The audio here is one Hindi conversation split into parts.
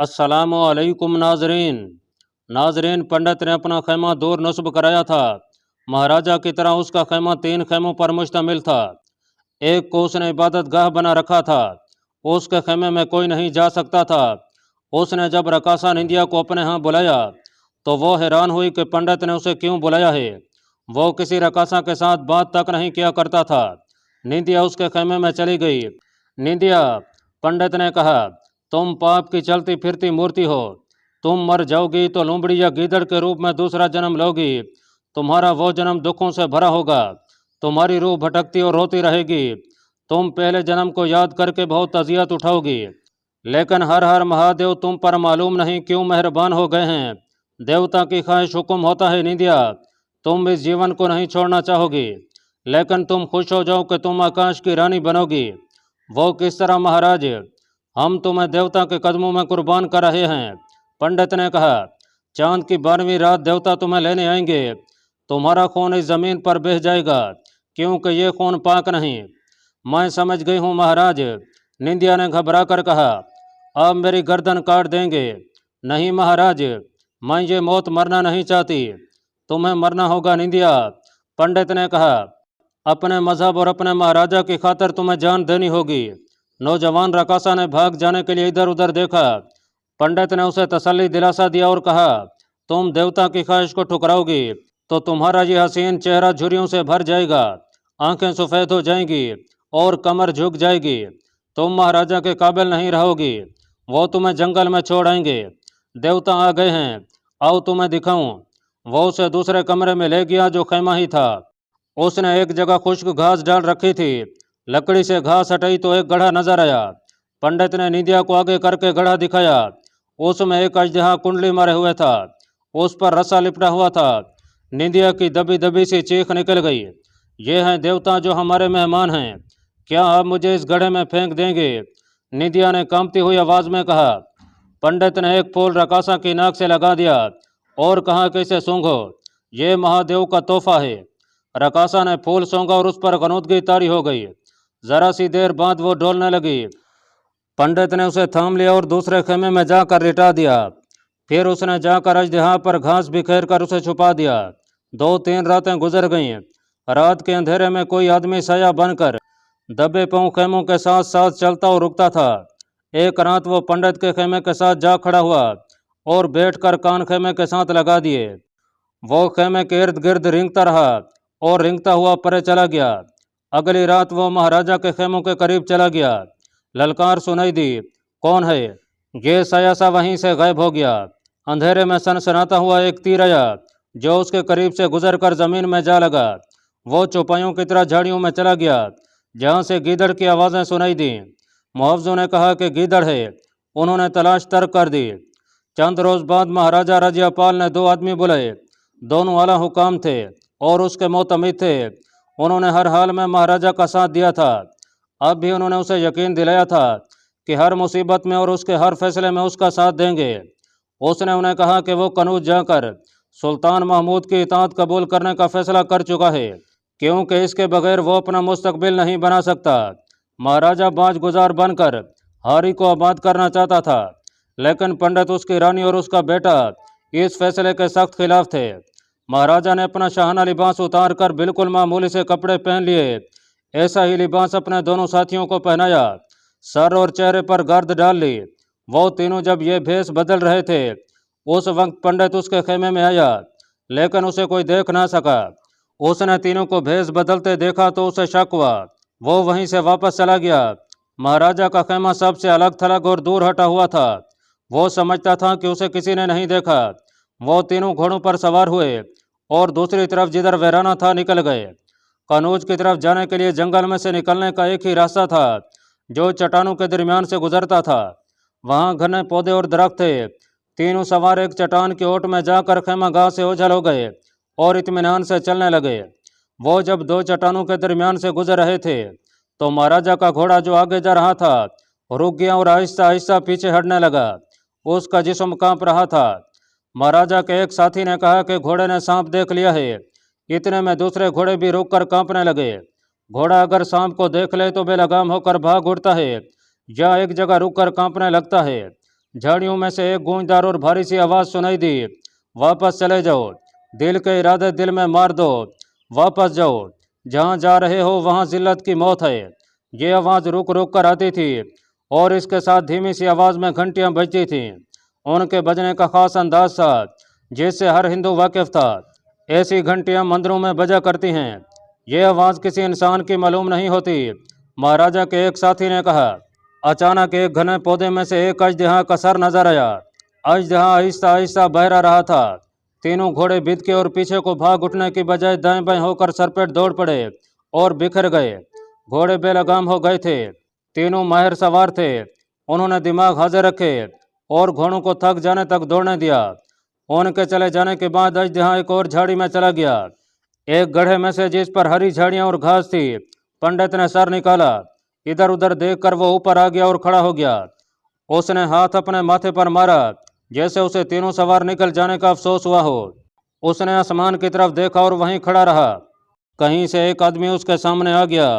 अस्सलामु अलैकुम नाजरीन। नाजरीन, पंडित ने अपना खैमा दूर नस्ब कराया था। महाराजा की तरह उसका खैमा 3 खैमों पर मुश्तमिल था। एक को उसने इबादत गाह बना रखा था। उसके खैमे में कोई नहीं जा सकता था। उसने जब रकासा निंदिया को अपने यहाँ बुलाया तो वो हैरान हुई कि पंडित ने उसे क्यों बुलाया है। वो किसी रकासा के साथ बात तक नहीं किया करता था। निंदिया उसके खैमे में चली गई। निंदिया, पंडित ने कहा, तुम पाप की चलती फिरती मूर्ति हो। तुम मर जाओगी तो लोमड़ी या गीदड़ के रूप में दूसरा जन्म लोगी। तुम्हारा वो जन्म दुखों से भरा होगा। तुम्हारी रूह भटकती और रोती रहेगी। तुम पहले जन्म को याद करके बहुत अजियत उठाओगी। लेकिन हर हर महादेव तुम पर मालूम नहीं क्यों मेहरबान हो गए हैं। देवता की ख्वाहिश हुक्म होता है निंदिया, तुम इस जीवन को नहीं छोड़ना चाहोगी। लेकिन तुम खुश हो जाओ कि तुम आकाश की रानी बनोगी। वो किस तरह महाराज? हम तुम्हें देवता के कदमों में कुर्बान कर रहे हैं। पंडित ने कहा, चांद की 12वीं रात देवता तुम्हें लेने आएंगे। तुम्हारा खून इस जमीन पर बह जाएगा, क्योंकि ये खून पाक नहीं। मैं समझ गई हूँ महाराज, निंदिया ने घबरा कर कहा। अब मेरी गर्दन काट देंगे। नहीं महाराज, मैं ये मौत मरना नहीं चाहती। तुम्हें मरना होगा निंदिया, पंडित ने कहा। अपने मजहब और अपने महाराजा की खातिर तुम्हें जान देनी होगी। नौजवान रकासा ने भाग जाने के लिए इधर उधर देखा। पंडित ने उसे तसल्ली दिलासा दिया और कहा, तुम देवता की ख्वाहिश को ठुकराओगी तो तुम्हारा ये हसीन चेहरा झुर्रियों से भर जाएगा, आंखें सफ़ेद हो जाएंगी और कमर झुक जाएगी। तुम महाराजा के काबिल नहीं रहोगी। वो तुम्हें जंगल में छोड़ आएंगे। देवता आ गए हैं, आओ तुम्हें दिखाऊं। वो उसे दूसरे कमरे में ले गया जो खैमा ही था। उसने एक जगह खुश्क घास डाल रखी थी। लकड़ी से घास हटाई तो एक गड्ढा नजर आया। पंडित ने निंदिया को आगे करके गड्ढा दिखाया। उसमें एक अजदहा कुंडली मारे हुए था। उस पर रस्सा लिपटा हुआ था। निंदिया की दबी दबी सी चीख निकल गई। ये हैं देवता जो हमारे मेहमान हैं। क्या आप मुझे इस गड्ढे में फेंक देंगे? निंदिया ने कांपती हुई आवाज में कहा। पंडित ने एक फूल रकासा की नाक से लगा दिया और कहा कि इसे सूंघो, ये महादेव का तोहफा है। रकासा ने फूल सूंघा और उस पर गनूदगी तारी हो गई। जरा सी देर बाद वो डोलने लगी। पंडित ने उसे थाम लिया और दूसरे खेमे में जाकर लिटा दिया। फिर उसने जाकर अजदहा पर घास बिखेर कर उसे छुपा दिया। 2-3 रातें गुजर गईं। रात के अंधेरे में कोई आदमी साया बनकर दबे पांव खेमों के साथ साथ चलता और रुकता था। एक रात वो पंडित के खेमे के साथ जा खड़ा हुआ और बैठकर कान खेमे के साथ लगा दिए। वो खेमे के इर्द गिर्द रेंगता रहा और रेंगता हुआ परे चला गया। अगली रात वो महाराजा के खेमों के करीब चला गया। ललकार सुनाई दी, कौन है? ये साया सा वहीं से गायब हो गया। अंधेरे में सनसनाता हुआ एक तीर आया जो उसके करीब से गुजरकर जमीन में जा लगा। वो चौपाइयों की तरह झाड़ियों में चला गया जहाँ से गीदड़ की आवाज़ें सुनाई दी। मुआवजों ने कहा कि गीदड़ है। उन्होंने तलाश तर्क कर दी। चंद रोज बाद महाराजा रजियापाल ने 2 आदमी बुलाए। दोनों आला हुकाम थे और उसके मोतमिद थे। उन्होंने हर हाल में महाराजा का साथ दिया था। अब भी उन्होंने उसे यकीन दिलाया था कि हर मुसीबत में और उसके हर फैसले में उसका साथ देंगे। उसने उन्हें कहा कि वो कनूज जाकर सुल्तान महमूद की इताअत कबूल करने का फैसला कर चुका है, क्योंकि इसके बगैर वो अपना मुस्तकबिल नहीं बना सकता। महाराजा बाज गुजार बनकर हारी को आबाद करना चाहता था, लेकिन पंडित, उसकी रानी और उसका बेटा इस फैसले के सख्त खिलाफ थे। महाराजा ने अपना शाहाना लिबास उतार कर बिल्कुल मामूली से कपड़े पहन लिए। ऐसा ही लिबास अपने दोनों साथियों को पहनाया। सर और चेहरे पर गर्द डाल ली। वो तीनों जब ये भेष बदल रहे थे उस वक्त पंडित उसके खेमे में आया, लेकिन उसे कोई देख ना सका। उसने तीनों को भेष बदलते देखा तो उसे शक हुआ। वो वहीं से वापस चला गया। महाराजा का खेमा सबसे अलग थलग और दूर हटा हुआ था। वो समझता था कि उसे किसी ने नहीं देखा। वो तीनों घोड़ों पर सवार हुए और दूसरी तरफ जिधर वीराना था निकल गए। कनौज की तरफ जाने के लिए जंगल में से निकलने का एक ही रास्ता था जो चट्टानों के दरमियान से गुजरता था। वहाँ घने पौधे और दरख्त थे। तीनों सवार एक चट्टान की ओट में जाकर खेमा गांव से ओझल हो गए और इत्मीनान से चलने लगे। वो जब 2 चट्टानों के दरमियान से गुजर रहे थे तो महाराजा का घोड़ा जो आगे जा रहा था रुक गया और आहिस्ता आहिस्ता पीछे हटने लगा। उसका जिस्म कांप रहा था। महाराजा के एक साथी ने कहा कि घोड़े ने सांप देख लिया है। इतने में दूसरे घोड़े भी रुककर कांपने लगे। घोड़ा अगर सांप को देख ले तो बेलगाम होकर भाग उड़ता है या एक जगह रुककर कांपने लगता है। झाड़ियों में से एक गूंजदार और भारी सी आवाज़ सुनाई दी, वापस चले जाओ, दिल के इरादे दिल में मार दो, वापस जाओ, जहाँ जा रहे हो वहाँ जिल्लत की मौत है। ये आवाज़ रुक रुक कर आती थी और इसके साथ धीमी सी आवाज़ में घंटियाँ बजती थीं। उनके बजने का खास अंदाज था जिससे हर हिंदू वाकिफ था। ऐसी घंटियाँ मंदिरों में बजा करती हैं। ये आवाज़ किसी इंसान की मालूम नहीं होती। महाराजा के एक साथी ने कहा। अचानक एक घने पौधे में से एक अजदहा का सर नजर आया। अजदहा आहिस्ता आहिस्ता बहरा रहा था। तीनों घोड़े बिदके और पीछे को भाग उठने की बजाय दाएं बाएं होकर सरपेट दौड़ पड़े और बिखर गए। घोड़े बेलगाम हो गए थे। तीनों माहिर सवार थे। उन्होंने दिमाग हाजिर रखे और घोड़ों को थक जाने तक दौड़ने दिया। उनके चले जाने के बाद अजदहा एक और झाड़ी में चला गया। एक गड्ढे में से जिस पर हरी झाड़ियां और घास थी, पंडित ने सर निकाला। इधर उधर देखकर वो ऊपर आ गया और खड़ा हो गया। उसने हाथ अपने माथे पर मारा जैसे उसे तीनों सवार निकल जाने का अफसोस हुआ हो। उसने आसमान की तरफ देखा और वहीं खड़ा रहा। कहीं से एक आदमी उसके सामने आ गया।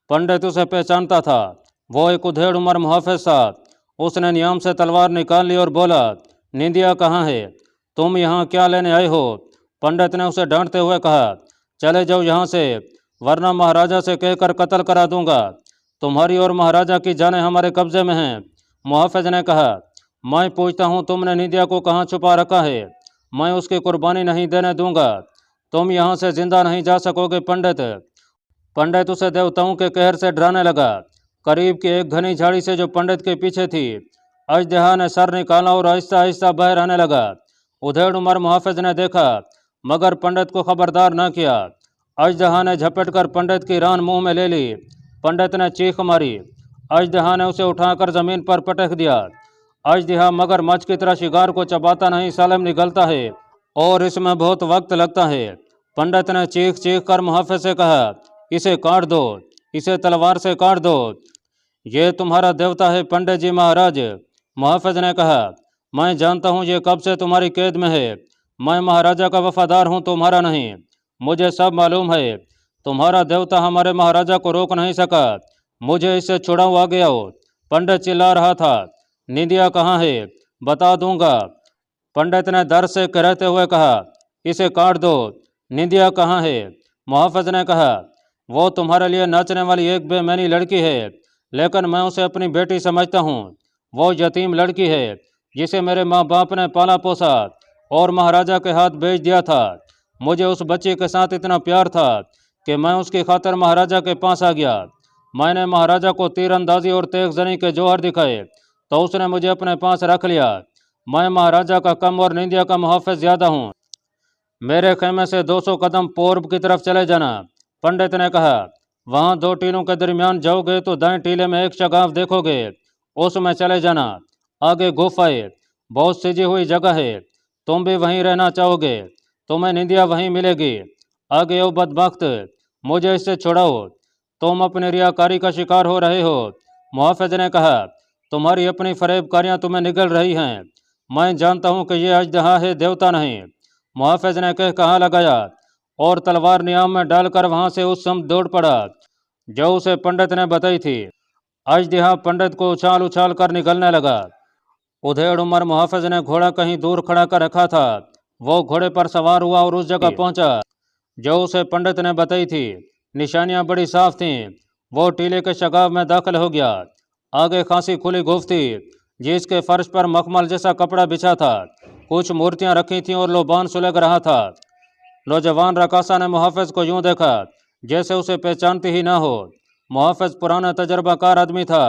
पंडित उसे पहचानता था। वो एक उधेड़ उम्र मुहाफिज था। उसने नियाम से तलवार निकाल ली और बोला, निंदिया कहाँ है? तुम यहाँ क्या लेने आए हो? पंडित ने उसे डांटते हुए कहा, चले जाओ यहाँ से, वरना महाराजा से कहकर कत्ल करा दूंगा। तुम्हारी और महाराजा की जानें हमारे कब्जे में हैं। मुहाफिज ने कहा, मैं पूछता हूँ तुमने निंदिया को कहाँ छुपा रखा है? मैं उसकी कुर्बानी नहीं देने दूंगा। तुम यहाँ से जिंदा नहीं जा सकोगे पंडित। पंडित उसे देवताओं के कहर से डराने लगा। करीब की एक घनी झाड़ी से जो पंडित के पीछे थी, अजदहा ने सर निकाला और आहिस्ता आहिस्ता बह रहने लगा। उधेड़ उमर मुहाफिज ने देखा मगर पंडित को खबरदार न किया। अजदहा ने झपटकर पंडित की रान मुंह में ले ली। पंडित ने चीख मारी। अजदहा ने उसे उठाकर जमीन पर पटक दिया। अजदहा मगरमच्छ की तरह शिकार को चबाता नहीं सालम निगलता है और इसमें बहुत वक्त लगता है। पंडित ने चीख चीख कर मुहाफिज से कहा, इसे काट दो, इसे तलवार से काट दो। ये तुम्हारा देवता है पंडित जी महाराज। मुहाफिज ने कहा, मैं जानता हूँ ये कब से तुम्हारी कैद में है। मैं महाराजा का वफादार हूँ, तुम्हारा नहीं। मुझे सब मालूम है। तुम्हारा देवता हमारे महाराजा को रोक नहीं सका। मुझे इससे छुड़ाओ, आ गया हो। पंडित चिल्ला रहा था, निंदिया कहाँ है? बता दूंगा। पंडित ने दर्द से कहते हुए कहा, इसे काट दो। निंदिया कहाँ है? मुहाफिज ने कहा, वो तुम्हारे लिए नाचने वाली एक बेमैनी लड़की है, लेकिन मैं उसे अपनी बेटी समझता हूँ। वो यतीम लड़की है जिसे मेरे माँ बाप ने पाला पोसा और महाराजा के हाथ बेच दिया था। मुझे उस बच्ची के साथ इतना प्यार था कि मैं उसकी खातिर महाराजा के पास आ गया। मैंने महाराजा को तीरंदाजी और तेगजनी के जौहर दिखाए तो उसने मुझे अपने पास रख लिया। मैं महाराजा का कम और निंदिया का मुहाफिज ज्यादा हूँ। मेरे खेमे से 200 कदम पूर्व की तरफ चले जाना। पंडित ने कहा, वहाँ 2 टीलों के दरमियान जाओगे तो दाएं टीले में एक शगाफ देखोगे, उसमें चले जाना। आगे गुफा है, बहुत सजी हुई जगह है। तुम भी वहीं रहना चाहोगे, तुम्हें निंदिया वहीं मिलेगी। आगे ओ बदबख्त, मुझे इससे छुड़ाओ, तुम अपनी रियाकारी का शिकार हो रहे हो। मुहाफिज ने कहा, तुम्हारी अपनी फरेबकारियां तुम्हें निगल रही हैं। मैं जानता हूं कि यह अजदहा है, देवता नहीं। मुहाफिज ने कहा लगाया और तलवार नियाम में डालकर वहां से उस समय दौड़ पड़ा जो उसे पंडित ने बताई थी। अजदहा पंडित को उछाल उछाल कर निकलने लगा। उधेड़ उमर मुहाफिज ने घोड़ा कहीं दूर खड़ा कर रखा था। वो घोड़े पर सवार हुआ और उस जगह पहुंचा जो उसे पंडित ने बताई थी। निशानियां बड़ी साफ थीं। वो टीले के शगाफ में दाखिल हो गया। आगे खासी खुली गुफ्त थी जिसके फर्श पर मखमल जैसा कपड़ा बिछा था। कुछ मूर्तियां रखी थीं और लोबान सुलग रहा था। नौजवान रकासा ने मुहाफिज को यूं देखा जैसे उसे पहचानती ही ना हो। मुहाफिज पुराना तजर्बाकार आदमी था।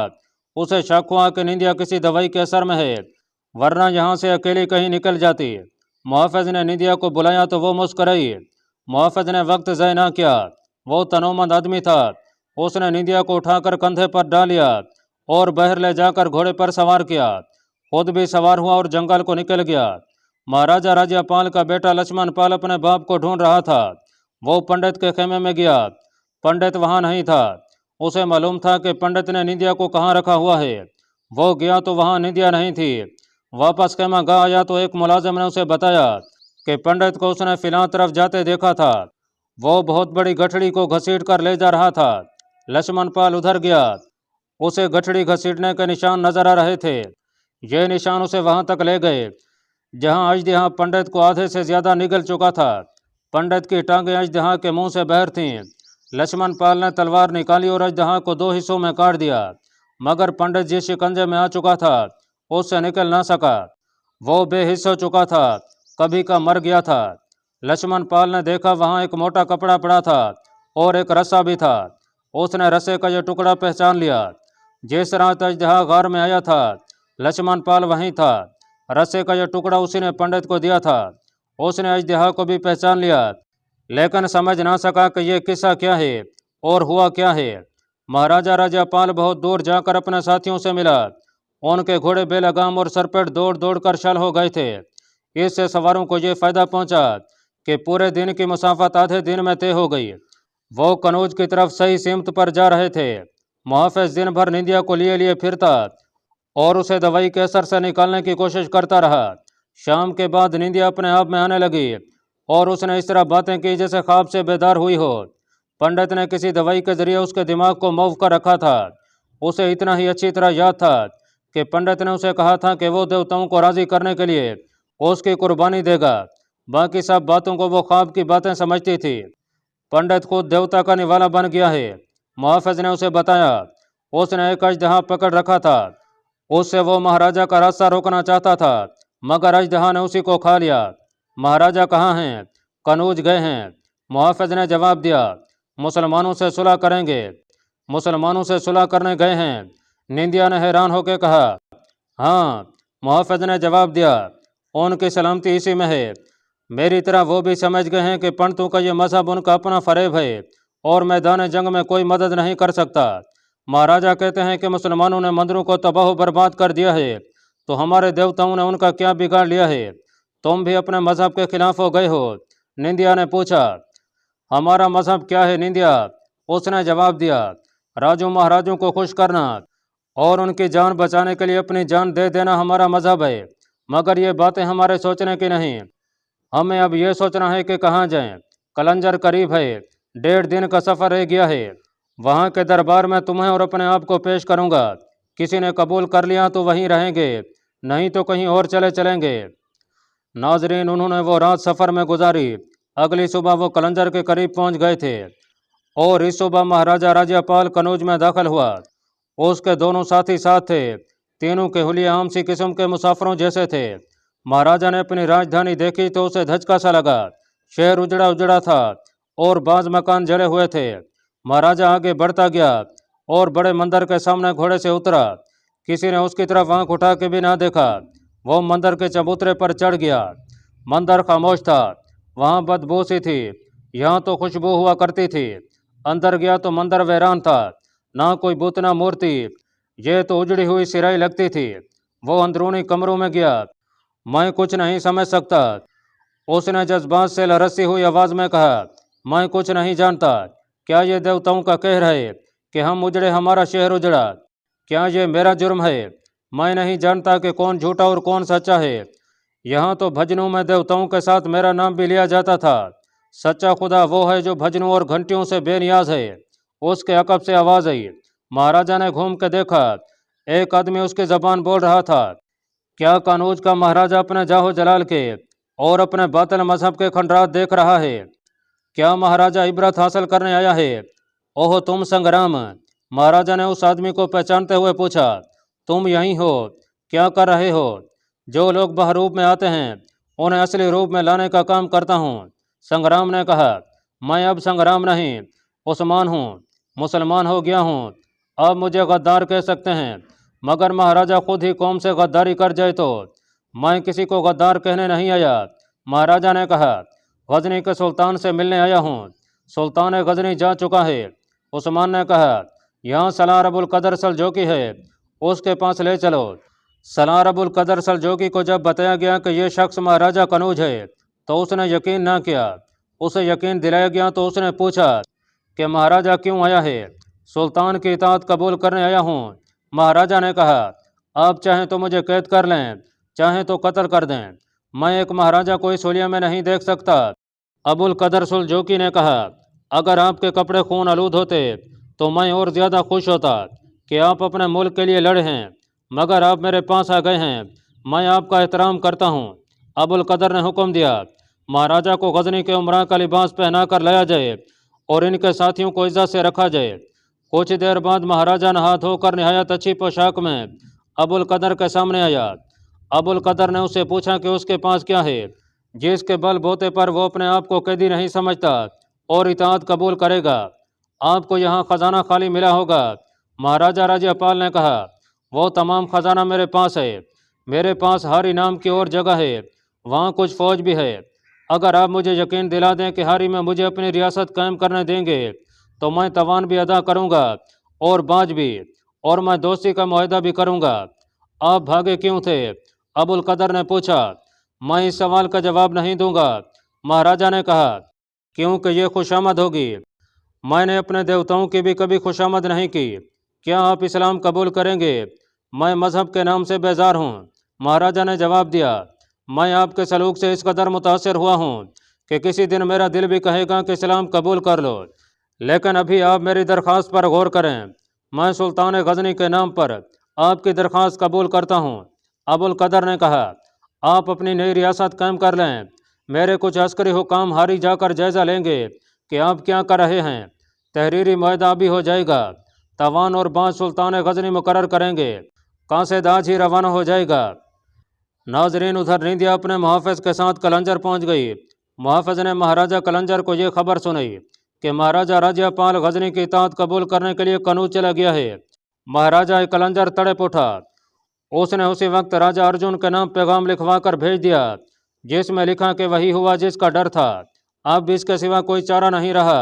उसे शक हुआ कि निंदिया किसी दवाई के असर में है, वरना यहाँ से अकेली कहीं निकल जाती। मुहाफिज ने निंदिया को बुलाया तो वो मुस्कराई। मुहाफिज ने वक्त ज़ाय ना किया। वो तनोमंद आदमी था। उसने निंदिया को उठाकर कंधे पर डाल लिया और बाहर ले जाकर घोड़े पर सवार किया। खुद भी सवार हुआ और जंगल को निकल गया। महाराजा राज्यपाल का बेटा लक्ष्मण पाल अपने बाप को ढूंढ रहा था। वो पंडित के खेमे में गया। पंडित वहां नहीं था। उसे मालूम था कि पंडित ने निंदिया को कहाँ रखा हुआ है। वो गया तो वहां निंदिया नहीं थी। वापस खेमा गा आया तो एक मुलाजिम ने उसे बताया कि पंडित को उसने फिलहाल तरफ जाते देखा था। वो बहुत बड़ी गठड़ी को घसीट कर ले जा रहा था। लक्ष्मण पाल उधर गया। उसे गठड़ी घसीटने के निशान नजर आ रहे थे। ये निशान उसे वहां तक ले गए जहां अजदहा पंडित को आधे से ज्यादा निगल चुका था। पंडित की टांगें अजदहा के मुंह से बाहर थीं। लक्ष्मण पाल ने तलवार निकाली और अजदहा को 2 हिस्सों में काट दिया, मगर पंडित जिस शिकंजे में आ चुका था उससे निकल ना सका। वो बेहिस हो चुका था, कभी का मर गया था। लक्ष्मण पाल ने देखा वहां एक मोटा कपड़ा पड़ा था और एक रस्सा भी था। उसने रस्से का यह टुकड़ा पहचान लिया। जिस रात अजदहा गार में आया था लक्ष्मण पाल वहीं था। रस्से का यह टुकड़ा उसी ने पंडित को दिया था। उसने अजदहा को भी पहचान लिया, लेकिन समझ ना सका कि यह किस्सा क्या है और हुआ क्या है। महाराजा राजापाल बहुत दूर जाकर अपने साथियों से मिला। उनके घोड़े बेलगाम और सरपेट दौड़ दौड़ कर शल हो गए थे। इससे सवारों को यह फायदा पहुंचा कि पूरे दिन की मुसाफत आधे दिन में तय हो गई। वो कनौज की तरफ सही सीमत पर जा रहे थे। मुहाफिज दिन भर निंदिया को लिए लिए फिरता और उसे दवाई के असर से निकालने की कोशिश करता रहा। शाम के बाद निंदिया अपने आप में आने लगी और उसने इस तरह बातें की जैसे ख्वाब से बेदार हुई हो। पंडित ने किसी दवाई के जरिए उसके दिमाग को मौफ कर रखा था। उसे इतना ही अच्छी तरह याद था कि पंडित ने उसे कहा था कि वो देवताओं को राजी करने के लिए उसकी कुर्बानी देगा। बाकी सब बातों को वो ख्वाब की बातें समझती थी। पंडित खुद देवता का निवाला बन गया है, मुहाफिज ने उसे बताया। उसने एक अजदहा पकड़ रखा था। उससे वो महाराजा का रास्ता रोकना चाहता था, मगर अजदहा ने उसी को खा लिया। महाराजा कहाँ हैं? कनौज गए हैं, मुहाफिज ने जवाब दिया। मुसलमानों से सुलह करेंगे। मुसलमानों से सुलह करने गए हैं? निंदिया ने हैरान होकर कहा। हाँ, मुहाफिज ने जवाब दिया, उनकी सलामती इसी में है। मेरी तरह वो भी समझ गए हैं कि पंडितों का ये मजहब उनका अपना फरेब है और मैदान जंग में कोई मदद नहीं कर सकता। महाराजा कहते हैं कि मुसलमानों ने मंदिरों को तबाह बर्बाद कर दिया है, तो हमारे देवताओं ने उनका क्या बिगाड़ लिया है? तुम भी अपने मजहब के खिलाफ हो गए हो? निंदिया ने पूछा। हमारा मजहब क्या है निंदिया? उसने जवाब दिया, राजू महाराजों को खुश करना और उनकी जान बचाने के लिए अपनी जान दे देना हमारा मजहब है। मगर ये बातें हमारे सोचने की नहीं। हमें अब यह सोचना है कि कहाँ जाएं। कलंजर करीब है, 1.5 दिन का सफ़र रह गया है। वहाँ के दरबार में तुम्हें और अपने आप को पेश करूँगा। किसी ने कबूल कर लिया तो वहीं रहेंगे, नहीं तो कहीं और चले चलेंगे। नाजरीन, उन्होंने वो रात सफ़र में गुजारी। अगली सुबह वो कलंजर के करीब पहुँच गए थे और इस सुबह महाराजा राजापाल कनौज में दाखिल हुआ। उसके दोनों साथी साथ थे। तीनों के हुलिये आम सी किस्म के मुसाफिरों जैसे थे। महाराजा ने अपनी राजधानी देखी तो उसे धचका सा लगा। शहर उजड़ा उजड़ा था और बाज मकान जले हुए थे। महाराजा आगे बढ़ता गया और बड़े मंदिर के सामने घोड़े से उतरा। किसी ने उसकी तरफ आंख उठा के भी ना देखा। वो मंदिर के चबूतरे पर चढ़ गया। मंदिर खामोश था, वहाँ बदबू सी थी, यहाँ तो खुशबू हुआ करती थी। अंदर गया तो मंदिर वीरान था, ना कोई बुत ना मूर्ति। ये तो उजड़ी हुई सिराई लगती थी। वो अंदरूनी कमरों में गया। मैं कुछ नहीं समझ सकता, उसने जज्बात से लरसी हुई आवाज में कहा। मैं कुछ नहीं जानता। क्या ये देवताओं का कहर है कि हम उजड़े, हमारा शहर उजड़ा? क्या ये मेरा जुर्म है? मैं नहीं जानता कि कौन झूठा और कौन सच्चा है। यहाँ तो भजनों में देवताओं के साथ मेरा नाम भी लिया जाता था। सच्चा खुदा वो है जो भजनों और घंटियों से बेनियाज है। उसके अकब से आवाज़ आई। महाराजा ने घूम के देखा। एक आदमी उसकी जबान बोल रहा था। क्या कनौज का महाराजा अपने जाहो जलाल के और अपने बातिल मजहब के खंडरात देख रहा है? क्या महाराजा इबरत हासिल करने आया है? ओह तुम संग्राम! महाराजा ने उस आदमी को पहचानते हुए पूछा। तुम यहीं हो? क्या कर रहे हो? जो लोग बहरूप में आते हैं उन्हें असली रूप में लाने का काम करता हूँ। संग्राम ने कहा। मैं अब संग्राम नहीं, उस्मान हूँ। मुसलमान हो गया हूँ, अब मुझे गद्दार कह सकते हैं। मगर महाराजा खुद ही कौम से गद्दारी कर जाए तो? मैं किसी को गद्दार कहने नहीं आया, महाराजा ने कहा। गजनी के सुल्तान से मिलने आया हूँ। सुल्तान गजनी जा चुका है। उस्मान ने कहा। यहाँ सलार अबुल कदर सलजोकी है, उसके पास ले चलो। सलार अबुल कदर सलजोकी को जब बताया गया कि यह शख्स महाराजा कनौज है तो उसने यकीन ना किया। उसे यकीन दिलाया गया तो उसने पूछा कि महाराजा क्यों आया है? सुल्तान की इताअत कबूल करने आया हूँ, महाराजा ने कहा। आप चाहें तो मुझे कैद कर लें, चाहें तो कत्ल कर दें। मैं एक महाराजा को इस हुलिया में नहीं देख सकता। अबुल कदर सुलजोकी ने कहा। अगर आपके कपड़े खून आलूद होते तो मैं और ज़्यादा खुश होता कि आप अपने मुल्क के लिए लड़े हैं। मगर आप मेरे पास आ गए हैं, मैं आपका एहतराम करता हूँ। अबुल कदर ने हुक्म दिया, महाराजा को गजनी के उमरा का लिबास पहना कर लाया जाए और इनके साथियों को इज्जत से रखा जाए। कुछ देर बाद महाराजा नहा धोकर निहायत अच्छी पोशाक में अबुल कदर के सामने आया। अबुल कदर ने उससे पूछा कि उसके पास क्या है जिसके बल बोते पर वो अपने आप को कैदी नहीं समझता और इताअत कबूल करेगा। आपको यहाँ खजाना खाली मिला होगा। महाराजा राज्यपाल ने कहा, वो तमाम खजाना मेरे पास है। मेरे पास हारी नाम की और जगह है, वहाँ कुछ फौज भी है। अगर आप मुझे यकीन दिला दें कि हारी में मुझे अपनी रियासत कायम करने देंगे तो मैं तवान भी अदा करूँगा और बाज भी, और मैं दोस्ती का मुआहदा भी करूँगा। आप भागे क्यों थे? अबुल कदर ने पूछा। मैं इस सवाल का जवाब नहीं दूंगा, महाराजा ने कहा, क्योंकि ये खुशामद होगी। मैंने अपने देवताओं की भी कभी खुशामद नहीं की। क्या आप इस्लाम कबूल करेंगे? मैं मजहब के नाम से बेजार हूँ, महाराजा ने जवाब दिया। मैं आपके सलूक से इस कदर मुतासर हुआ हूँ कि किसी दिन मेरा दिल भी कहेगा कि इस्लाम कबूल कर लो, लेकिन अभी आप मेरी दरख्वास्त पर गौर करें। मैं सुल्तान गजनी के नाम पर आपकी दरख्वास्त कबूल करता हूँ। अबुल कदर ने कहा, आप अपनी नई रियासत कायम कर लें। मेरे कुछ अस्करी हुकाम हारी जाकर जायज़ा लेंगे कि आप क्या कर रहे हैं। तहरीरी मुआहदा भी हो जाएगा। तवान और बाज सुल्तान गजनी मुकर्रर करेंगे। कासिद आज ही रवाना हो जाएगा। नाजरीन, उधर निंदिया अपने मुहाफ़िज के साथ कलंजर पहुंच गई। मुहाफ़िज ने महाराजा कलंजर को यह खबर सुनाई कि महाराजा राज्यपाल गजनी की इताअत कबूल करने के लिए कनूज चला गया है। महाराजा कलंजर तड़प उठा। उसने उसी वक्त राजा अर्जुन के नाम पैगाम लिखवा कर भेज दिया, जिसमें लिखा कि वही हुआ जिसका डर था। अब इसके सिवा कोई चारा नहीं रहा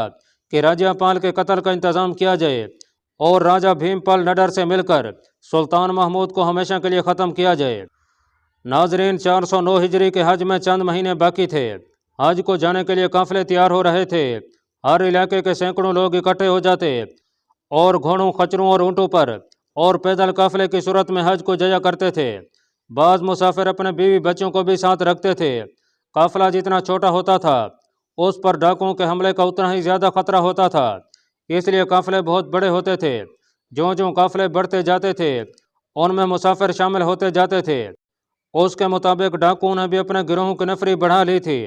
कि राज्यपाल के कत्ल का इंतज़ाम किया जाए और राजा भीमपाल नडर से मिलकर सुल्तान महमूद को हमेशा के लिए ख़त्म किया जाए। नाजरीन, 409 हिजरी के हज में चंद महीने बाकी थे। हज को जाने के लिए काफिले तैयार हो रहे थे। हर इलाके के सैकड़ों लोग इकट्ठे हो जाते और घोड़ों, खच्चरों और ऊँटों पर और पैदल काफिले की सूरत में हज को जाया करते थे। बाज़ मुसाफिर अपने बीवी बच्चों को भी साथ रखते थे। काफिला जितना छोटा होता था उस पर डाकुओं के हमले का उतना ही ज़्यादा खतरा होता था, इसलिए काफिले बहुत बड़े होते थे। ज्यों ज्यों काफिले बढ़ते जाते थे उनमें मुसाफिर शामिल होते जाते थे। उसके मुताबिक डाकुओं ने भी अपने गिरोहों की नफरी बढ़ा ली थी।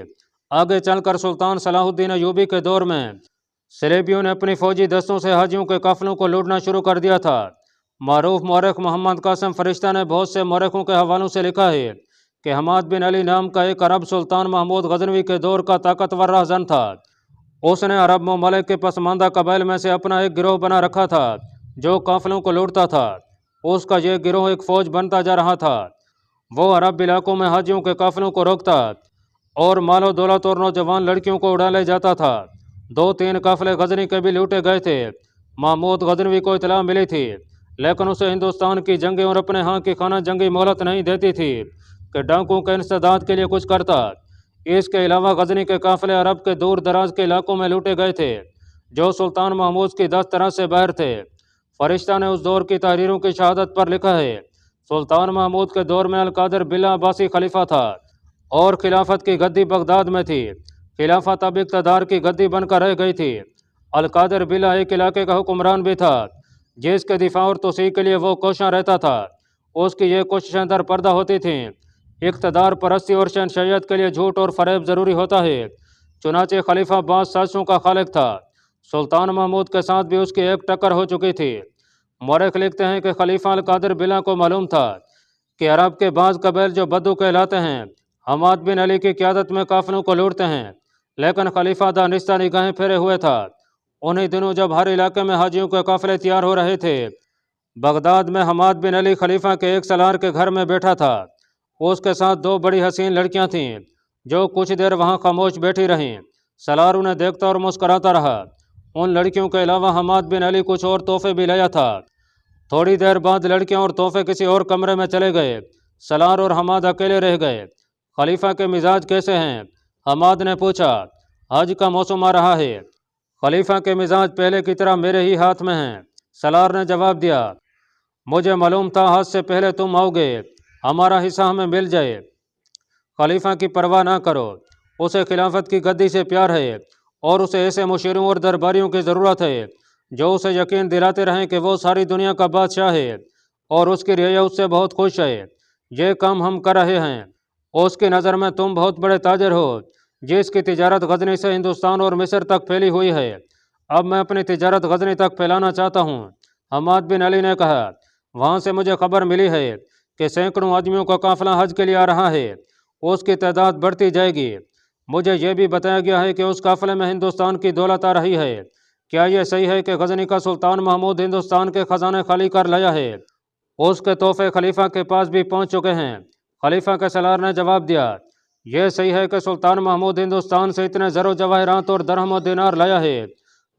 आगे चलकर सुल्तान सलाहुद्दीन अयूबी के दौर में सलेबियों ने अपनी फौजी दस्तों से हाजियों के काफिलों को लूटना शुरू कर दिया था। मारूफ मौरख मोहम्मद कासिम फरिश्ता ने बहुत से मौरखों के हवालों से लिखा है कि हमाद बिन अली नाम का एक अरब सुल्तान महमूद गजनवी के दौर का ताकतवर रहजन था। उसने अरब ममालिक के पसमानदा कबाइल में से अपना एक गिरोह बना रखा था जो काफिलों को लूटता था। उसका यह गिरोह एक फौज बनता जा रहा था। वो अरब इलाकों में हाजियों के काफिलों को रोकता और मालो दौलत और नौजवान लड़कियों को उड़ा ले जाता था। 2-3 काफिले गजनी के भी लूटे गए थे। महमूद गजनवी को इतला मिली थी, लेकिन उसे हिंदुस्तान की जंगें और अपने यहाँ की खाना जंगी मोहलत नहीं देती थी कि डाकुओं के इंसदाद के लिए कुछ करता। इसके अलावा गजनी के काफिले अरब के दूर दराज के इलाकों में लूटे गए थे जो सुल्तान महमूद की 10 तरह से बाहर थे। फरिश्ता ने उस दौर की तहरीरों की शहादत पर लिखा है, सुल्तान महमूद के दौर में अलकादर बिला अब्बासी खलीफा था और खिलाफत की गद्दी बगदाद में थी। खिलाफत अब इक़्तिदार की गद्दी बनकर रह गई थी। अलकादर बिला एक इलाके का हुक्मरान भी था जिसके दिफा और तोसी के लिए वो कोशिश रहता था। उसकी ये कोशिशें दर पर्दा होती थीं। इक़्तिदार परस्ती और शहनशाहियत के लिए झूठ और फरेब ज़रूरी होता है। चुनाचे खलीफा बाज़ साजिशों का खालिक था। सुल्तान महमूद के साथ भी उसकी एक टक्कर हो चुकी थी। मौरख लिखते हैं कि खलीफा अलकादर बिला को मालूम था कि अरब के बाज़ कबैल जो बद्दू कहलाते हैं हमाद बिन अली की क़यादत में काफिलों को लूटते हैं, लेकिन खलीफा दानिस्ता निगाहें फेरे हुए था। उन्हीं दिनों जब हर इलाके में हाजियों के काफिले तैयार हो रहे थे, बगदाद में हमाद बिन अली खलीफा के एक सलार के घर में बैठा था। उसके साथ 2 बड़ी हसीन लड़कियां थीं जो कुछ देर वहां खामोश बैठी रहीं। सलार उन्हें देखता और मुस्कराता रहा। उन लड़कियों के अलावा हमाद बिन अली कुछ और तोहफे भी लाया था। थोड़ी देर बाद लड़कियां और तोहफे किसी और कमरे में चले गए। सलार और हमाद अकेले रह गए। खलीफा के मिजाज कैसे हैं? हमाद ने पूछा। हज का मौसम आ रहा है। खलीफा के मिजाज पहले की तरह मेरे ही हाथ में हैं, सलार ने जवाब दिया। मुझे मालूम था हज से पहले तुम आओगे, हमारा हिस्सा हमें मिल जाए। खलीफा की परवाह ना करो, उसे खिलाफत की गद्दी से प्यार है और उसे ऐसे मुशीरों और दरबारियों की ज़रूरत है जो उसे यकीन दिलाते रहें कि वो सारी दुनिया का बादशाह है। और उसकी रियाया उससे बहुत खुश है। ये काम हम कर रहे हैं। उसकी नज़र में तुम बहुत बड़े ताजर हो, जिसकी तिजारत गजनी से हिंदुस्तान और मिस्र तक फैली हुई है। अब मैं अपनी तिजारत गजनी तक फैलाना चाहता हूँ। हमाद बिन अली ने कहा, वहाँ से मुझे खबर मिली है कि सैकड़ों आदमियों का काफिला हज के लिए आ रहा है। उसकी तादाद बढ़ती जाएगी। मुझे यह भी बताया गया है कि उस काफिले में हिंदुस्तान की दौलत आ रही है। क्या यह सही है कि गजनी का सुल्तान महमूद हिंदुस्तान के खजाने खाली कर लाया है? उसके तोहफे खलीफा के पास भी पहुंच चुके हैं। खलीफा के सलार ने जवाब दिया, यह सही है कि सुल्तान महमूद हिंदुस्तान से इतने ज़रो जवाहरात और दरहम और दिनार लाया है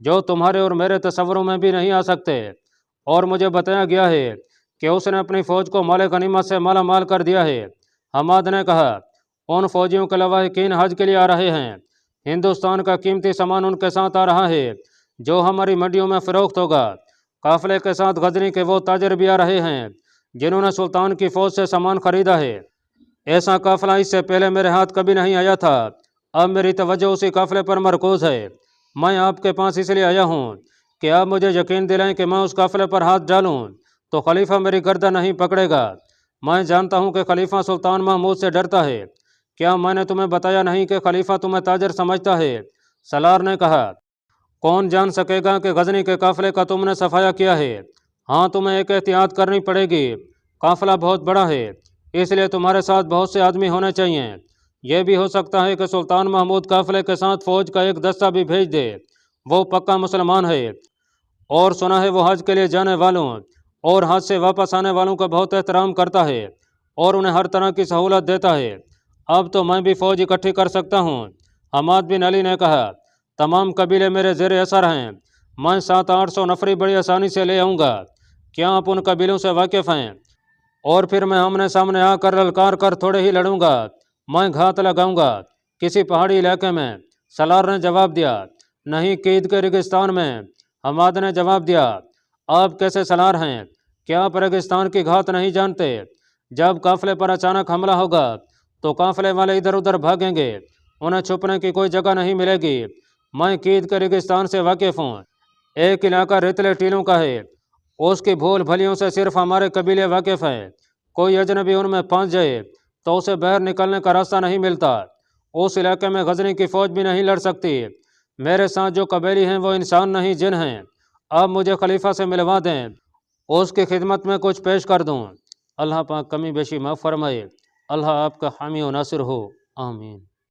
जो तुम्हारे और मेरे तस्वरों में भी नहीं आ सकते। और मुझे बताया गया है कि उसने अपनी फ़ौज को माल गनीमत से माला माल कर दिया है। हमाद ने कहा, उन फौजियों के लवाहिकीन हज के लिए आ रहे हैं। हिंदुस्तान का कीमती सामान उनके साथ आ रहा है जो हमारी मंडियों में फ़रोख्त होगा। काफिले के साथ गजनी के वो ताजर भी आ रहे हैं जिन्होंने सुल्तान की फ़ौज से सामान खरीदा है। ऐसा काफिला इससे पहले मेरे हाथ कभी नहीं आया था। अब मेरी तवज्जो उसी काफिले पर मरकूज है। मैं आपके पास इसलिए आया हूँ कि आप मुझे यकीन दिलाएं कि मैं उस काफिले पर हाथ डालूं तो खलीफा मेरी गर्दन नहीं पकड़ेगा। मैं जानता हूँ कि खलीफा सुल्तान महमूद से डरता है। क्या मैंने तुम्हें बताया नहीं कि खलीफा तुम्हें ताजर समझता है? सलार ने कहा, कौन जान सकेगा कि गजनी के काफिले का तुमने सफाया किया है। हाँ, तुम्हें एक एहतियात करनी पड़ेगी। काफिला बहुत बड़ा है, इसलिए तुम्हारे साथ बहुत से आदमी होने चाहिए। यह भी हो सकता है कि सुल्तान महमूद काफिले के साथ फौज का एक दस्ता भी भेज दे। वो पक्का मुसलमान है और सुना है वो हज के लिए जाने वालों और हज से वापस आने वालों का बहुत एहतराम करता है और उन्हें हर तरह की सहूलत देता है। अब तो मैं भी फौज इकट्ठी कर सकता हूँ। हमाद बिन अली ने कहा, तमाम कबीले मेरे ज़ेर असर हैं। मैं 700-800 नफरी बड़ी आसानी से ले आऊँगा। क्या आप उन कबीलों से वाकिफ़ हैं? और फिर मैं आमने सामने आकर ललकार कर थोड़े ही लड़ूंगा। मैं घात लगाऊंगा किसी पहाड़ी इलाके में। सलार ने जवाब दिया, नहीं, कीद के रेगिस्तान में। हमाद ने जवाब दिया, आप कैसे सलार हैं? क्या आप रेगिस्तान की घात नहीं जानते? जब काफिले पर अचानक हमला होगा तो काफिले वाले इधर उधर भागेंगे, उन्हें छुपने की कोई जगह नहीं मिलेगी। मैं कीद के रेगिस्तान से वाकिफ़ हूँ। एक इलाका रेतले टीलों का है, उसकी भूल भलियों से सिर्फ हमारे कबीले वाकिफ़ हैं। कोई अजनबी उनमें फंस जाए तो उसे बाहर निकलने का रास्ता नहीं मिलता। उस इलाके में गजनी की फ़ौज भी नहीं लड़ सकती। मेरे साथ जो कबीले हैं वो इंसान नहीं जिन हैं। अब मुझे खलीफा से मिलवा दें, उसकी खिदमत में कुछ पेश कर दूं। अल्लाह पाक कमी बेशी माफ़ फरमाए। अल्लाह आपका हामी व नासिर हो। आमीन।